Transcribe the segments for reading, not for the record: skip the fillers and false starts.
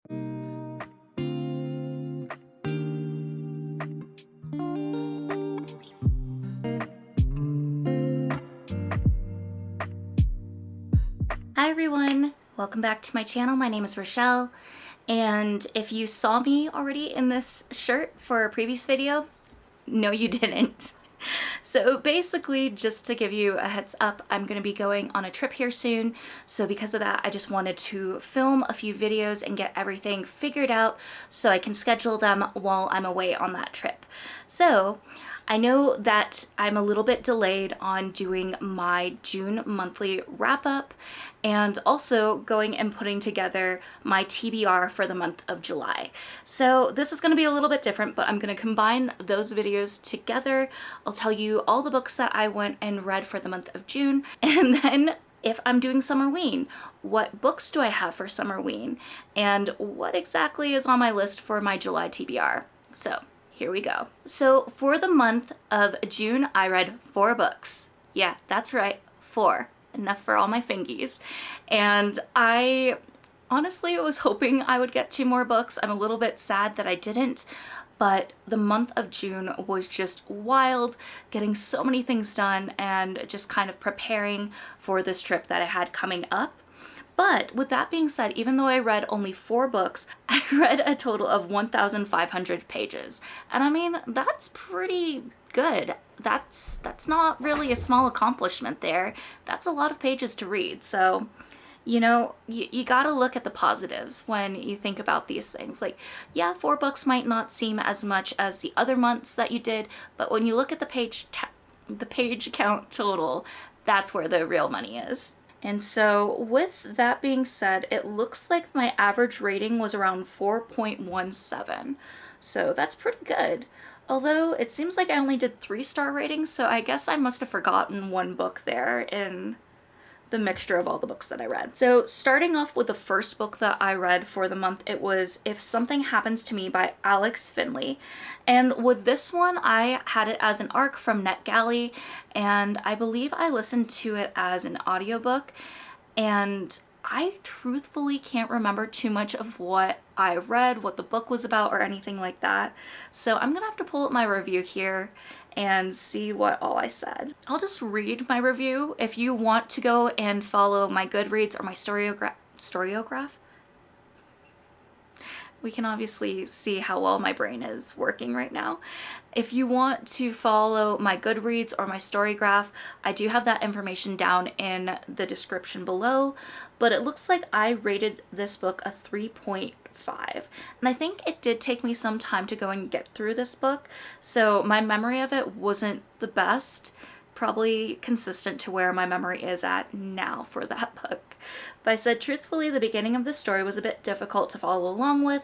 Hi everyone, welcome back to my channel. My name is Rochelle, and if you saw me already in this shirt for a previous video, no you didn't. So basically, just to give you a heads up, I'm going to be going on a trip here soon. So because of that, I just wanted to film a few videos and get everything figured out so I can schedule them while I'm away on that trip. So I know that I'm a little bit delayed on doing my June monthly wrap up and also going and putting together my TBR for the month of July. So this is going to be a little bit different, but I'm going to combine those videos together. I'll tell you all the books that I went and read for the month of June, and then if I'm doing Summerween, what books do I have for Summerween, and what exactly is on my list for my July TBR. So here we go. So for the month of June, I read 4 books. Yeah, that's right, 4. Enough for all my fingies. And I honestly was hoping I would get 2 more books. I'm a little bit sad that I didn't, but the month of June was just wild, getting so many things done and just kind of preparing for this trip that I had coming up. But with that being said, even though I read only 4 books, I read a total of 1,500 pages. And I mean, that's pretty good. That's not really a small accomplishment there. That's a lot of pages to read. So, you know, you gotta look at the positives when you think about these things. Like, yeah, 4 books might not seem as much as the other months that you did, but when you look at the page count total, that's where the real money is. And so with that being said, it looks like my average rating was around 4.17. So that's pretty good. Although it seems like I only did 3-star ratings, so I guess I must have forgotten one book there in the mixture of all the books that I read. So starting off with the first book that I read for the month, it was If Something Happens to Me by Alex Finley. And with this one, I had it as an ARC from NetGalley, and I believe I listened to it as an audiobook, and I truthfully can't remember too much of what I read, what the book was about, or anything like that. So I'm gonna have to pull up my review here and see what all I said. I'll just read my review. If you want to go and follow my Goodreads or my Storyograph, we can obviously see how well my brain is working right now. If you want to follow my Goodreads or my Storygraph, I do have that information down in the description below, but it looks like I rated this book a 3.5. And I think it did take me some time to go and get through this book, so my memory of it wasn't the best, probably consistent to where my memory is at now for that book. But I said truthfully, the beginning of the story was a bit difficult to follow along with.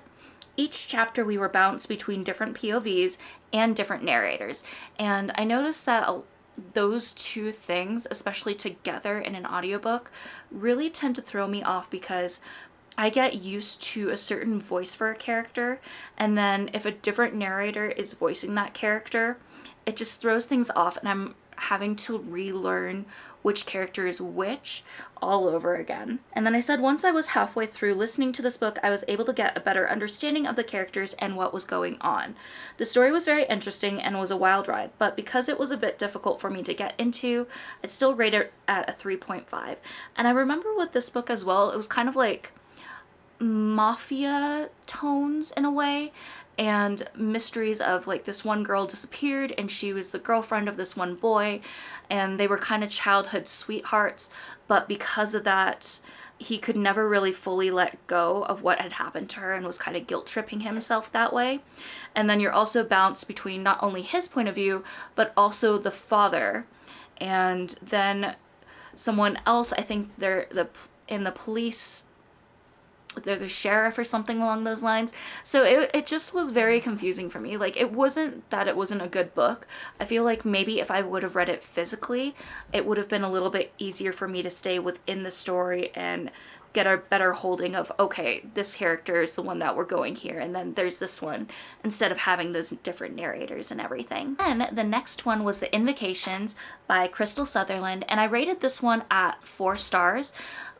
Each chapter we were bounced between different POVs and different narrators, and I noticed that those two things, especially together in an audiobook, really tend to throw me off because I get used to a certain voice for a character, and then if a different narrator is voicing that character, it just throws things off, and I'm having to relearn which character is which all over again. And then I said once I was halfway through listening to this book, I was able to get a better understanding of the characters and what was going on. The story was very interesting and was a wild ride, but because it was a bit difficult for me to get into, I'd still rate it at a 3.5. And I remember with this book as well, it was kind of like mafia tones in a way, and mysteries of like this one girl disappeared and she was the girlfriend of this one boy, and they were kind of childhood sweethearts, but because of that he could never really fully let go of what had happened to her and was kind of guilt tripping himself that way. And then you're also bounced between not only his point of view but also the father, and then someone else, I think they're in the police, they're the sheriff or something along those lines. So it just was very confusing for me. Like, it wasn't that it wasn't a good book. I feel like maybe if I would have read it physically, it would have been a little bit easier for me to stay within the story and get a better holding of, okay, this character is the one that we're going here, and then there's this one, instead of having those different narrators and everything. Then the next one was The Invocations by Crystal Sutherland, and I rated this one at 4 stars.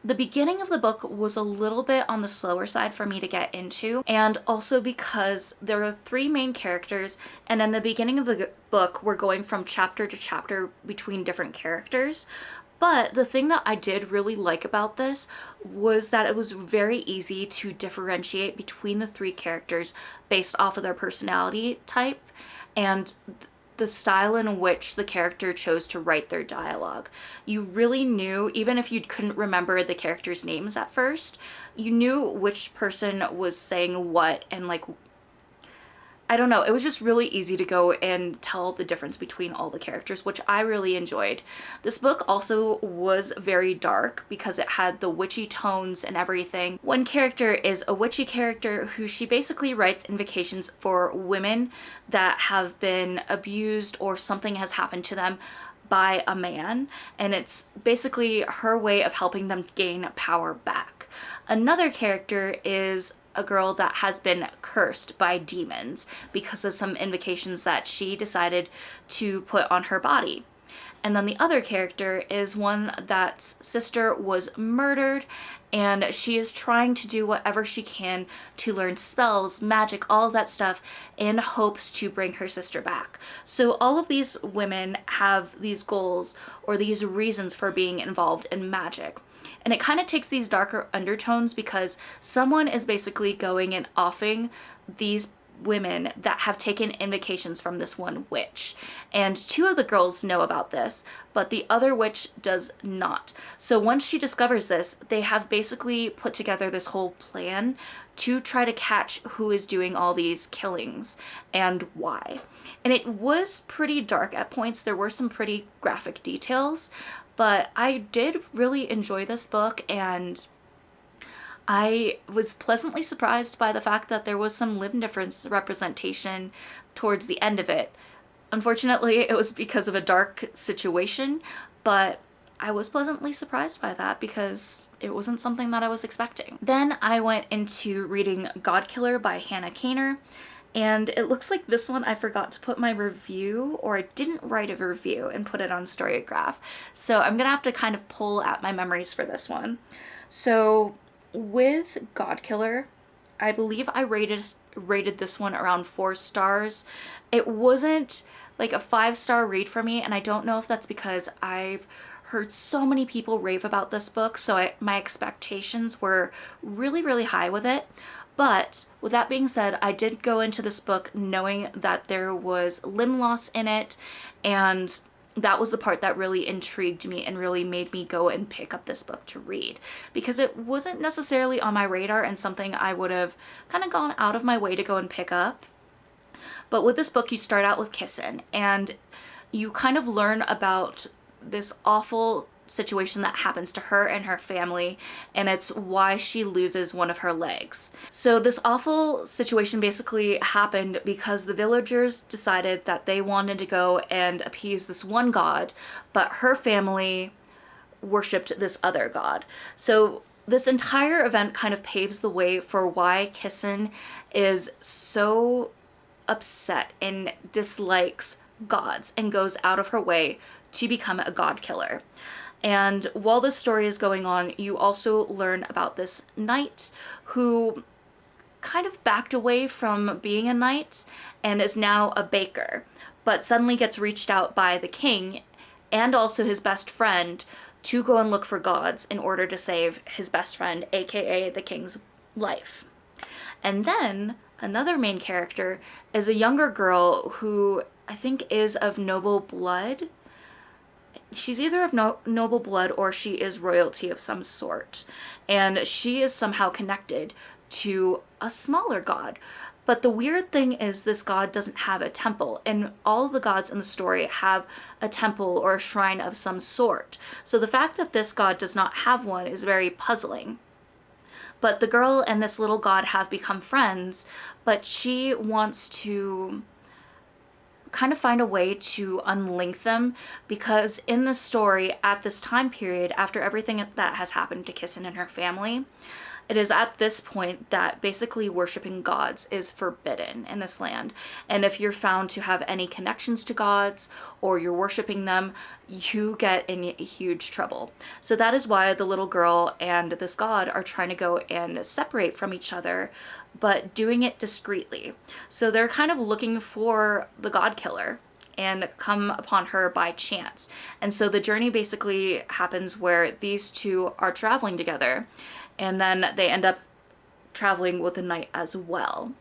The beginning of the book was a little bit on the slower side for me to get into, and also because there are three main characters, and in the beginning of the book we're going from chapter to chapter between different characters. But the thing that I did really like about this was that it was very easy to differentiate between the three characters based off of their personality type and the style in which the character chose to write their dialogue. You really knew, even if you couldn't remember the characters' names at first, you knew which person was saying what, and like, I don't know, it was just really easy to go and tell the difference between all the characters, which I really enjoyed. This book also was very dark because it had the witchy tones and everything. One character is a witchy character who she basically writes invocations for women that have been abused or something has happened to them by a man, and it's basically her way of helping them gain power back. Another character is a girl that has been cursed by demons because of some invocations that she decided to put on her body. And then the other character is one that's sister was murdered, and she is trying to do whatever she can to learn spells, magic, all of that stuff in hopes to bring her sister back. So all of these women have these goals or these reasons for being involved in magic. And it kind of takes these darker undertones because someone is basically going and offing these women that have taken invocations from this one witch. And two of the girls know about this, but the other witch does not. So once she discovers this, they have basically put together this whole plan to try to catch who is doing all these killings and why. And it was pretty dark at points. There were some pretty graphic details, but I did really enjoy this book, and I was pleasantly surprised by the fact that there was some limb difference representation towards the end of it. Unfortunately, it was because of a dark situation, but I was pleasantly surprised by that because it wasn't something that I was expecting. Then I went into reading Godkiller by Hannah Kaner. And it looks like this one I forgot to put my review, or I didn't write a review and put it on Storygraph. So I'm gonna have to kind of pull at my memories for this one. So with Godkiller, I believe I rated this one around 4 stars. It wasn't like a 5-star read for me, and I don't know if that's because I've heard so many people rave about this book, so my expectations were really, really high with it. But with that being said, I did go into this book knowing that there was limb loss in it, and that was the part that really intrigued me and really made me go and pick up this book to read, because it wasn't necessarily on my radar and something I would have kind of gone out of my way to go and pick up. But with this book, you start out with Kissin, and you kind of learn about this awful situation that happens to her and her family, and it's why she loses one of her legs. So this awful situation basically happened because the villagers decided that they wanted to go and appease this one god, but her family worshipped this other god. So this entire event kind of paves the way for why Kissin is so upset and dislikes gods and goes out of her way to become a god killer. And while this story is going on, you also learn about this knight who kind of backed away from being a knight and is now a baker, but suddenly gets reached out by the king and also his best friend to go and look for gods in order to save his best friend, aka the king's life. And then another main character is a younger girl who I think is of noble blood. She's either of noble blood or she is royalty of some sort, and she is somehow connected to a smaller god. But the weird thing is this god doesn't have a temple, and all the gods in the story have a temple or a shrine of some sort. So the fact that this god does not have one is very puzzling. But the girl and this little god have become friends, but she wants to kind of find a way to unlink them, because in the story at this time period, after everything that has happened to Kissin and her family, it is at this point that basically worshiping gods is forbidden in this land. And if you're found to have any connections to gods or you're worshiping them, you get in huge trouble. So that is why the little girl and this god are trying to go and separate from each other, but doing it discreetly. So they're kind of looking for the god killer and come upon her by chance. And so the journey basically happens where these two are traveling together, and then they end up traveling with the knight as well.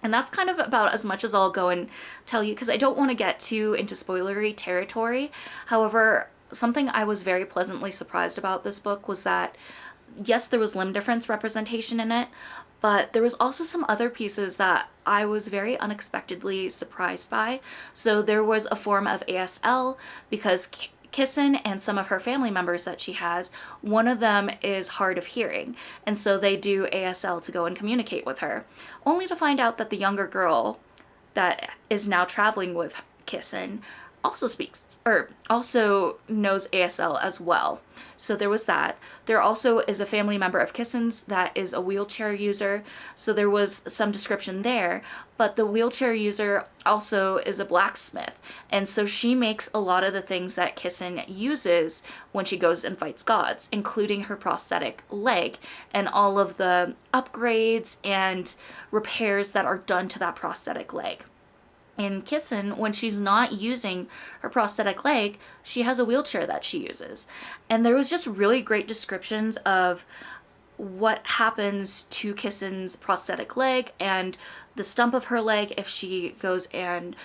And that's kind of about as much as I'll go and tell you, because I don't want to get too into spoilery territory. However, something I was very pleasantly surprised about this book was that, yes, there was limb difference representation in it, but there was also some other pieces that I was very unexpectedly surprised by. So there was a form of ASL because Kissin and some of her family members that she has, one of them is hard of hearing, and so they do ASL to go and communicate with her, only to find out that the younger girl that is now traveling with Kissin also speaks, or also knows ASL as well. So there was that. There also is a family member of Kissin's that is a wheelchair user, so there was some description there, but the wheelchair user also is a blacksmith, and so she makes a lot of the things that Kissin uses when she goes and fights gods, including her prosthetic leg and all of the upgrades and repairs that are done to that prosthetic leg. In Kissin, when she's not using her prosthetic leg, she has a wheelchair that she uses. And there was just really great descriptions of what happens to Kissin's prosthetic leg and the stump of her leg if she goes and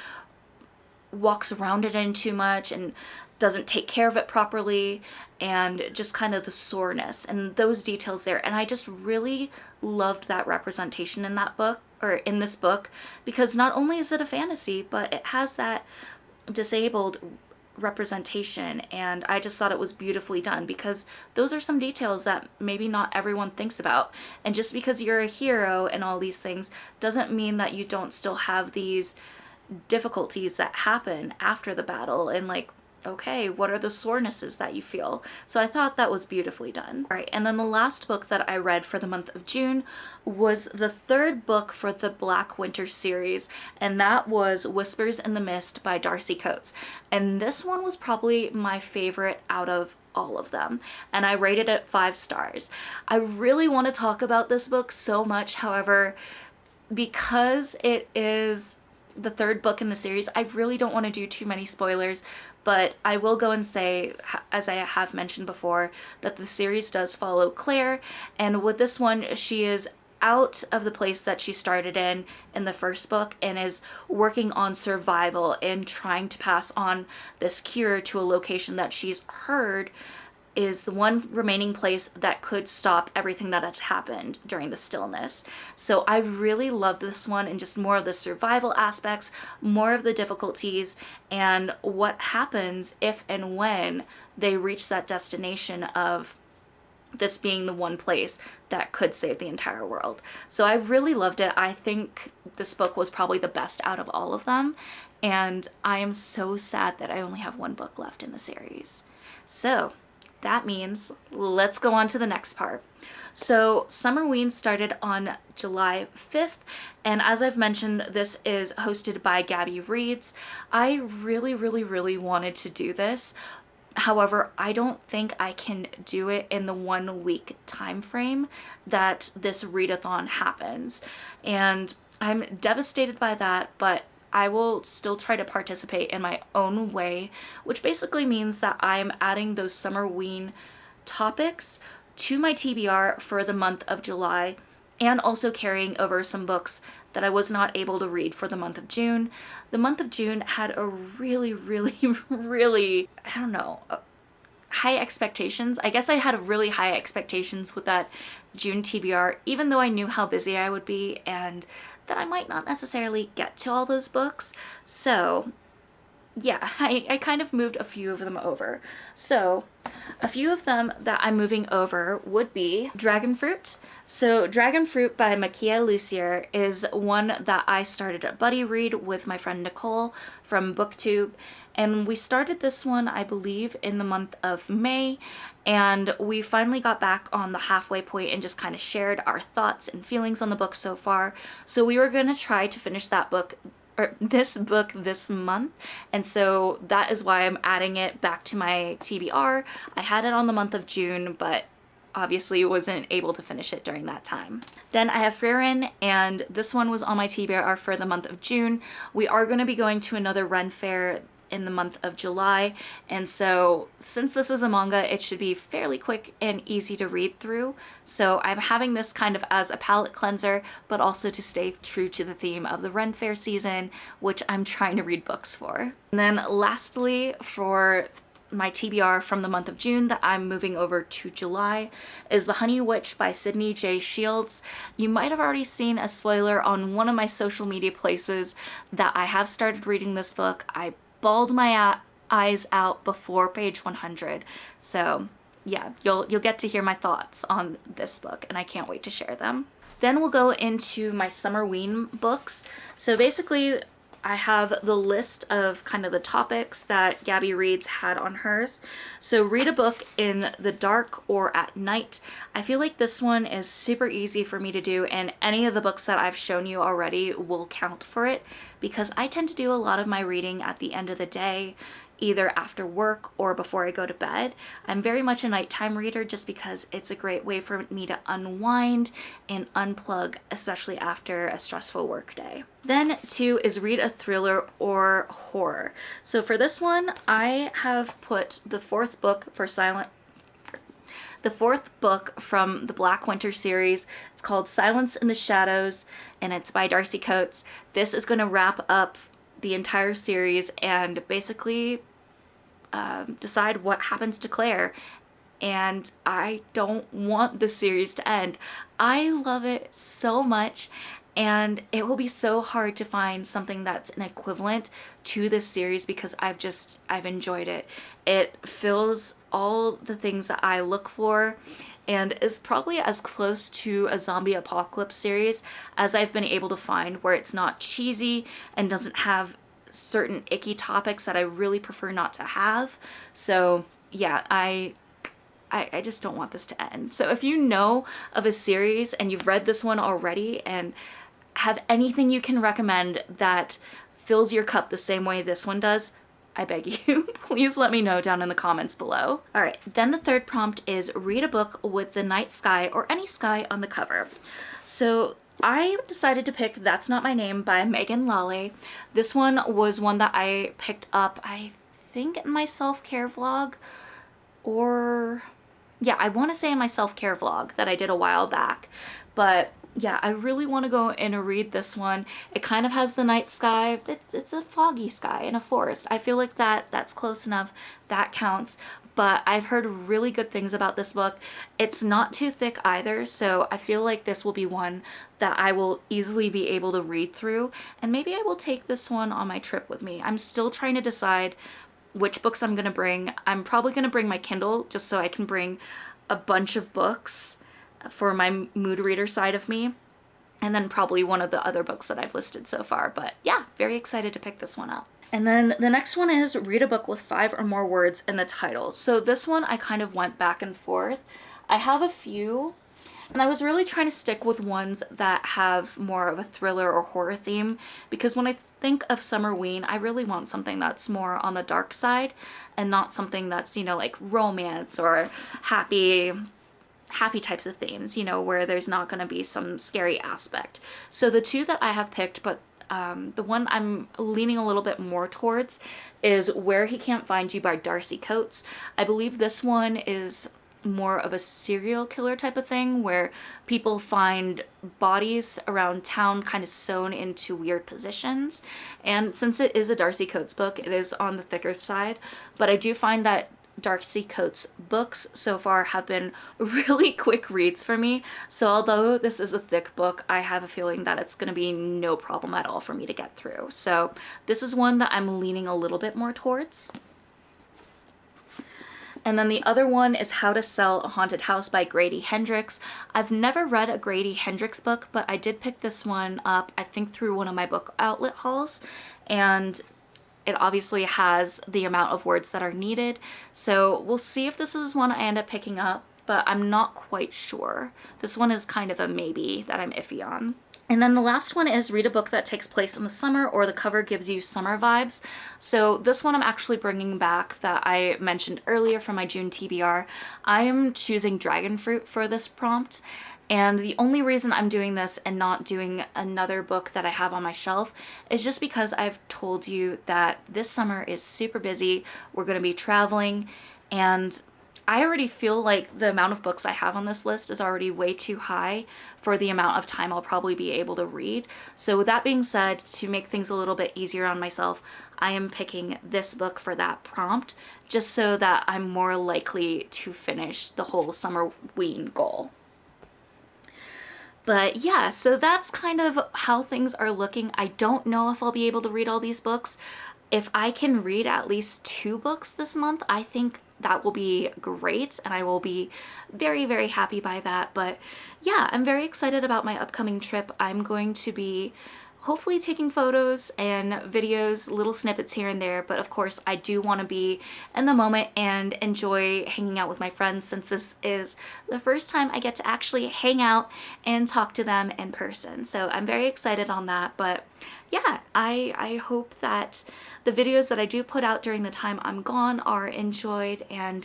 walks around it in too much and doesn't take care of it properly, and just kind of the soreness and those details there. And I just really loved that representation in that book, or in this book, because not only is it a fantasy, but it has that disabled representation, and I just thought it was beautifully done, because those are some details that maybe not everyone thinks about. And just because you're a hero and all these things doesn't mean that you don't still have these difficulties that happen after the battle, and like, okay, what are the sorenesses that you feel? So I thought that was beautifully done. All right, and then the last book that I read for the month of June was the third book for the Black Winter series, and that was Whispers in the Mist by Darcy Coates. And this one was probably my favorite out of all of them, and I rated it 5 stars. I really want to talk about this book so much, however, because it is the third book in the series, I really don't want to do too many spoilers, but I will go and say, as I have mentioned before, that the series does follow Claire, and with this one, she is out of the place that she started in the first book and is working on survival and trying to pass on this cure to a location that she's heard is the one remaining place that could stop everything that had happened during the stillness. So I really love this one, and just more of the survival aspects, more of the difficulties, and what happens if and when they reach that destination of this being the one place that could save the entire world. So I really loved it. I think this book was probably the best out of all of them, and I am so sad that I only have one book left in the series. So that means let's go on to the next part. So Summerween started on July 5th, and as I've mentioned, this is hosted by Gabby Reads. I really wanted to do this. However, I don't think I can do it in the 1 week time frame that this readathon happens, and I'm devastated by that, but I will still try to participate in my own way, which basically means that I'm adding those Summerween topics to my TBR for the month of July, and also carrying over some books that I was not able to read for the month of June. The month of June had a really, I don't know, high expectations. I guess I had really high expectations with that June TBR, even though I knew how busy I would be and that I might not necessarily get to all those books. So yeah, I kind of moved a few of them over. So a few of them that I'm moving over would be Dragon Fruit. So Dragon Fruit by Makia Lucier is one that I started a buddy read with my friend Nicole from booktube. And we started this one, I believe, in the month of May, and we finally got back on the halfway point and just kind of shared our thoughts and feelings on the book so far. So we were going to try to finish that book, or this book, this month, and so that is why I'm adding it back to my TBR. I had it on the month of June, but obviously wasn't able to finish it during that time. Then I have Frieren, and this one was on my TBR for the month of June. We are going to be going to another Ren fair in the month of July, and so since this is a manga, it should be fairly quick and easy to read through. So I'm having this kind of as a palate cleanser, but also to stay true to the theme of the Ren fair season, which I'm trying to read books for. And then lastly, for my TBR from the month of June that I'm moving over to July is The Honey Witch by Sydney J. Shields. You might have already seen a spoiler on one of my social media places that I have started reading this book. I bawled my eyes out before page 100. So yeah, you'll get to hear my thoughts on this book, and I can't wait to share them. Then we'll go into my Summerween books. So basically, I have the list of kind of the topics that Gabby Reads had on hers. So read a book in the dark or at night. I feel like this one is super easy for me to do, and any of the books that I've shown you already will count for it, because I tend to do a lot of my reading at the end of the day, either after work or before I go to bed. I'm very much a nighttime reader just because it's a great way for me to unwind and unplug, especially after a stressful work day. Then 2 is read a thriller or horror. So for this one, I have put the fourth book from the Black Winter series. It's called Silence in the Shadows, and it's by Darcy Coates. This is going to wrap up the entire series and basically decide what happens to Claire. And I don't want the series to end. I love it so much, and it will be so hard to find something that's an equivalent to this series because I've enjoyed it. It fills all the things that I look for and is probably as close to a zombie apocalypse series as I've been able to find, where it's not cheesy and doesn't have certain icky topics that I really prefer not to have. So yeah, I just don't want this to end. So if you know of a series and you've read this one already and have anything you can recommend that fills your cup the same way this one does, I beg you, please let me know down in the comments below. All right, then the third prompt is read a book with the night sky or any sky on the cover. So I decided to pick That's Not My Name by Megan Lally. This one was one that I picked up, I think, in my self-care vlog, or yeah, I want to say in my self-care vlog that I did a while back. But yeah, I really want to go in and read this one. It kind of has the night sky. It's a foggy sky in a forest. I feel like that's close enough. That counts. But I've heard really good things about this book. It's not too thick either, so I feel like this will be one that I will easily be able to read through, and maybe I will take this one on my trip with me. I'm still trying to decide which books I'm gonna bring. I'm probably gonna bring my Kindle just so I can bring a bunch of books for my mood reader side of me, and then probably one of the other books that I've listed so far. But yeah, very excited to pick this one up. And then the next one is read a book with 5 or more words in the title. So this one I kind of went back and forth. I have a few, and I was really trying to stick with ones that have more of a thriller or horror theme, because when I think of Summerween, I really want something that's more on the dark side and not something that's, you know, like romance or happy types of themes, you know, where there's not going to be some scary aspect. So the 2 that I have picked, but the one I'm leaning a little bit more towards is Where He Can't Find You by Darcy Coates. I believe this one is more of a serial killer type of thing, where people find bodies around town kind of sewn into weird positions. And since it is a Darcy Coates book, it is on the thicker side, but I do find that Darcy Coates' books so far have been really quick reads for me. So although this is a thick book, I have a feeling that it's going to be no problem at all for me to get through. So this is one that I'm leaning a little bit more towards. And then the other one is How to Sell a Haunted House by Grady Hendrix. I've never read a Grady Hendrix book, but I did pick this one up, I think, through one of my book outlet hauls. And it obviously has the amount of words that are needed. So we'll see if this is one I end up picking up, but I'm not quite sure. This one is kind of a maybe that I'm iffy on. And then the last one is Read a book that takes place in the summer or the cover gives you summer vibes. So this one I'm actually bringing back that I mentioned earlier from my June TBR. I am choosing Dragon Fruit for this prompt. And the only reason I'm doing this and not doing another book that I have on my shelf is just because I've told you that this summer is super busy. We're going to be traveling, and I already feel like the amount of books I have on this list is already way too high for the amount of time I'll probably be able to read. So with that being said, to make things a little bit easier on myself, I am picking this book for that prompt, just so that I'm more likely to finish the whole Summerween goal. But yeah, so that's kind of how things are looking. I don't know if I'll be able to read all these books. If I can read at least 2 books this month, I think that will be great, and I will be very, very happy by that. But yeah, I'm very excited about my upcoming trip. I'm going to be hopefully taking photos and videos, little snippets here and there, but of course I do want to be in the moment and enjoy hanging out with my friends, since this is the first time I get to actually hang out and talk to them in person. So I'm very excited on that. But yeah, I hope that the videos that I do put out during the time I'm gone are enjoyed, and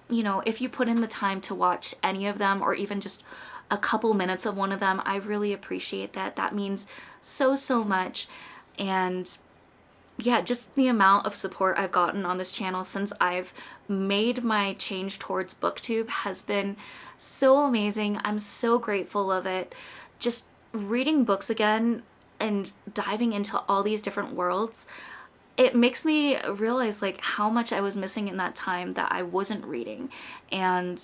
you know, if you put in the time to watch any of them or even just a couple minutes of one of them, I really appreciate that. That means so much. And yeah, just the amount of support I've gotten on this channel since I've made my change towards booktube has been so amazing. I'm so grateful of it. Just reading books again and diving into all these different worlds, it makes me realize like how much I was missing in that time that I wasn't reading. And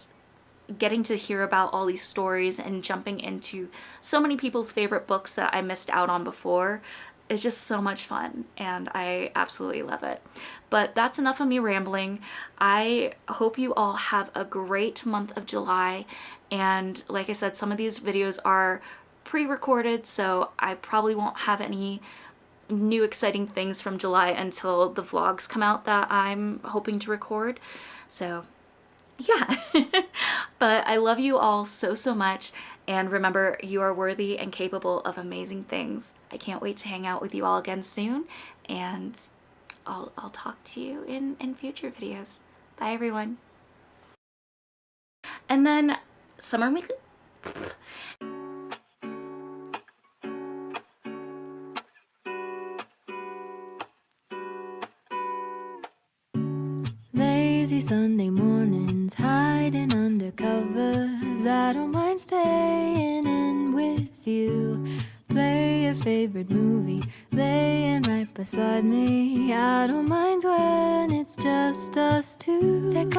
getting to hear about all these stories and jumping into so many people's favorite books that I missed out on before is just so much fun, and I absolutely love it. But that's enough of me rambling. I hope you all have a great month of July, and like I said, some of these videos are pre-recorded, so I probably won't have any new exciting things from July until the vlogs come out that I'm hoping to record. So yeah, but I love you all so much, and remember, you are worthy and capable of amazing things. I can't wait to hang out with you all again soon, and I'll talk to you in future videos. Bye everyone. And then Summerween. Lazy Sunday mornings, hiding under covers. I don't mind staying in with you. Play your favorite movie, laying right beside me. I don't mind when it's just us two.